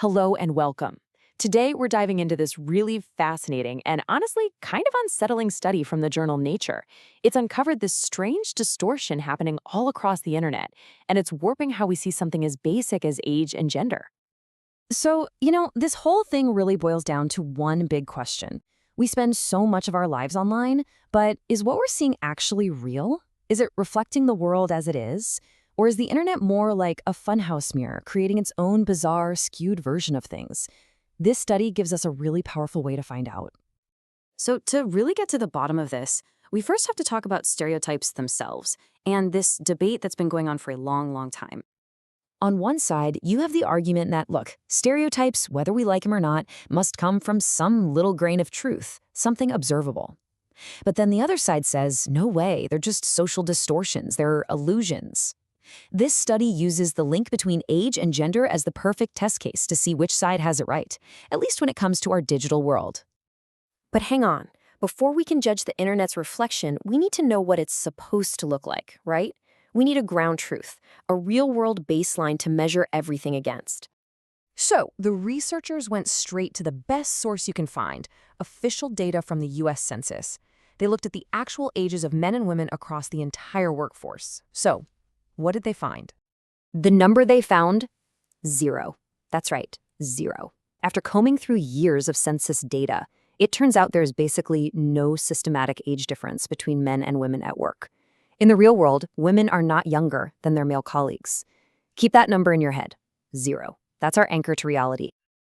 Hello and welcome. Today, we're diving into this really fascinating and honestly kind of unsettling study from the journal Nature. It's uncovered this strange distortion happening all across the internet, and it's warping how we see something as basic as age and gender. This whole thing really boils down to one big question. We spend so much of our lives online, but is what we're seeing actually real? Is it reflecting the world as it is? Or is the internet more like a funhouse mirror, creating its own bizarre, skewed version of things? This study gives us a really powerful way to find out. So to really get to the bottom of this, we first have to talk about stereotypes themselves and this debate that's been going on for a long, long time. On one side, you have the argument that, look, stereotypes, whether we like them or not, must come from some little grain of truth, something observable. But then the other side says, no way, they're just social distortions, they're illusions. This study uses the link between age and gender as the perfect test case to see which side has it right, at least when it comes to our digital world. But hang on, before we can judge the internet's reflection, we need to know what it's supposed to look like, right? We need a ground truth, a real-world baseline to measure everything against. So, the researchers went straight to the best source you can find, official data from the US Census. They looked at the actual ages of men and women across the entire workforce. So, what did they find? The number they found? 0. That's right, 0. After combing through years of census data, it turns out there's basically no systematic age difference between men and women at work. In the real world, women are not younger than their male colleagues. Keep that number in your head, 0. That's our anchor to reality.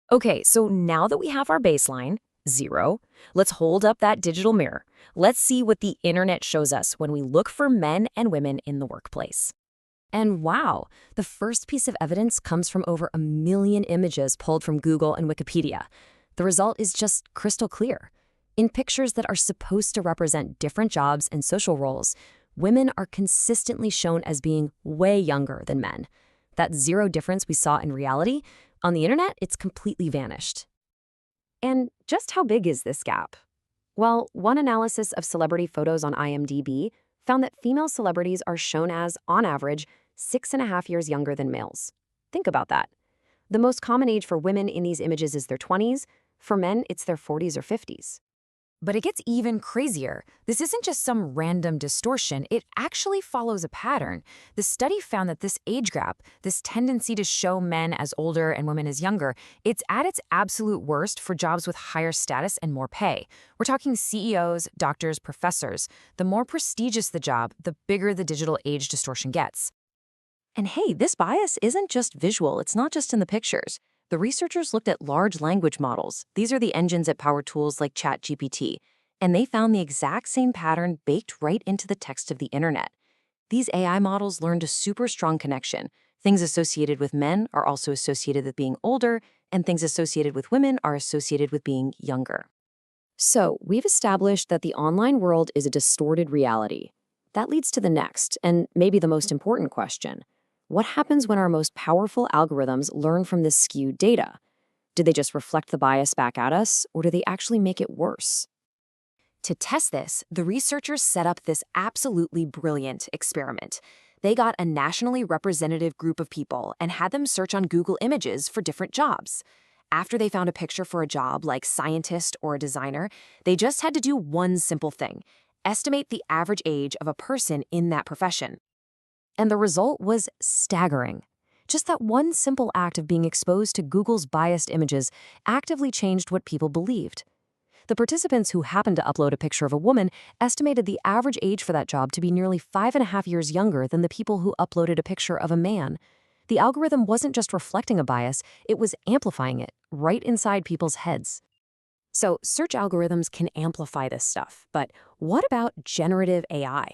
Okay, so now that we have our baseline, 0, let's hold up that digital mirror. Let's see what the internet shows us when we look for men and women in the workplace. And wow, the first piece of evidence comes from over 1 million images pulled from Google and Wikipedia. The result is just crystal clear. In pictures that are supposed to represent different jobs and social roles, women are consistently shown as being way younger than men. That 0 difference we saw in reality, on the internet, it's completely vanished. And just how big is this gap? Well, one analysis of celebrity photos on IMDb found that female celebrities are shown as, on average, 6.5 years younger than males. Think about that. The most common age for women in these images is their 20s. For men, it's their 40s or 50s. But it gets even crazier. This isn't just some random distortion, it actually follows a pattern. The study found that this age gap, this tendency to show men as older and women as younger, it's at its absolute worst for jobs with higher status and more pay. We're talking CEOs, doctors, professors. The more prestigious the job, the bigger the digital age distortion gets. And hey, this bias isn't just visual, it's not just in the pictures. The researchers looked at large language models. These are the engines that power tools like ChatGPT, and they found the exact same pattern baked right into the text of the internet. These AI models learned a super strong connection. Things associated with men are also associated with being older, and things associated with women are associated with being younger. So, we've established that the online world is a distorted reality. That leads to the next, and maybe the most important question. What happens when our most powerful algorithms learn from this skewed data? Do they just reflect the bias back at us, or do they actually make it worse? To test this, the researchers set up this absolutely brilliant experiment. They got a nationally representative group of people and had them search on Google Images for different jobs. After they found a picture for a job like scientist or a designer, they just had to do one simple thing: estimate the average age of a person in that profession. And the result was staggering. Just that one simple act of being exposed to Google's biased images actively changed what people believed. The participants who happened to upload a picture of a woman estimated the average age for that job to be nearly 5.5 years younger than the people who uploaded a picture of a man. The algorithm wasn't just reflecting a bias, it was amplifying it right inside people's heads. So search algorithms can amplify this stuff, but what about generative AI?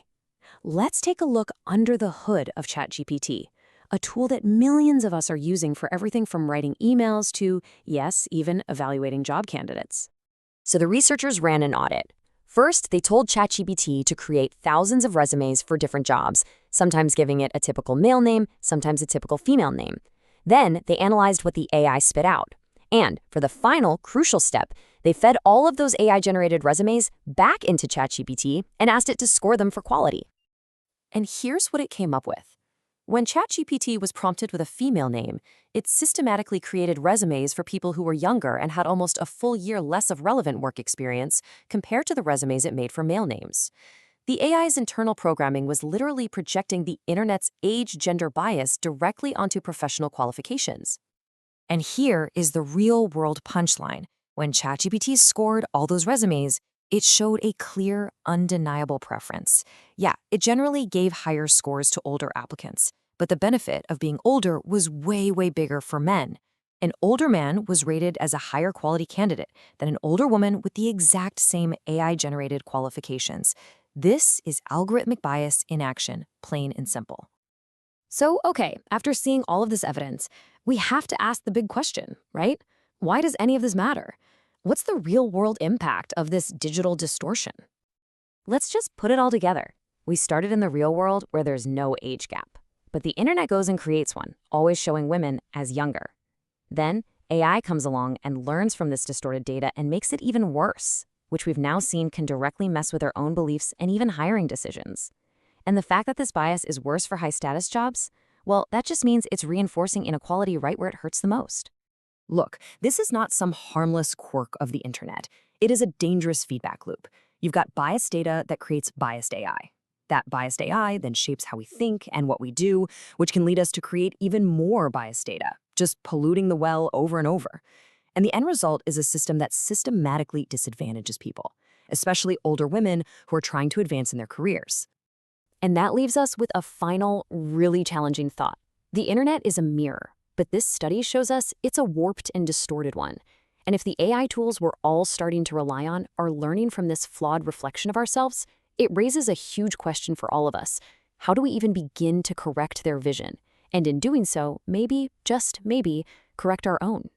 Let's take a look under the hood of ChatGPT, a tool that millions of us are using for everything from writing emails to, yes, even evaluating job candidates. So the researchers ran an audit. First, they told ChatGPT to create thousands of resumes for different jobs, sometimes giving it a typical male name, sometimes a typical female name. Then they analyzed what the AI spit out. And for the final, crucial step, they fed all of those AI-generated resumes back into ChatGPT and asked it to score them for quality. And here's what it came up with. When ChatGPT was prompted with a female name, it systematically created resumes for people who were younger and had almost a full year less of relevant work experience compared to the resumes it made for male names. The AI's internal programming was literally projecting the internet's age-gender bias directly onto professional qualifications. And here is the real-world punchline. When ChatGPT scored all those resumes, it showed a clear, undeniable preference. Yeah, it generally gave higher scores to older applicants, but the benefit of being older was way, way bigger for men. An older man was rated as a higher quality candidate than an older woman with the exact same AI-generated qualifications. This is algorithmic bias in action, plain and simple. So, okay, after seeing all of this evidence, we have to ask the big question, right? Why does any of this matter? What's the real-world impact of this digital distortion? Let's just put it all together. We started in the real world where there's no age gap, but the internet goes and creates one, always showing women as younger. Then, AI comes along and learns from this distorted data and makes it even worse, which we've now seen can directly mess with our own beliefs and even hiring decisions. And the fact that this bias is worse for high-status jobs, well, that just means it's reinforcing inequality right where it hurts the most. Look, this is not some harmless quirk of the internet. It is a dangerous feedback loop. You've got biased data that creates biased AI. That biased AI then shapes how we think and what we do, which can lead us to create even more biased data, just polluting the well over and over. And the end result is a system that systematically disadvantages people, especially older women who are trying to advance in their careers. And that leaves us with a final, really challenging thought. The internet is a mirror, but this study shows us it's a warped and distorted one. And if the AI tools we're all starting to rely on are learning from this flawed reflection of ourselves, it raises a huge question for all of us. How do we even begin to correct their vision? And in doing so, maybe, just maybe, correct our own?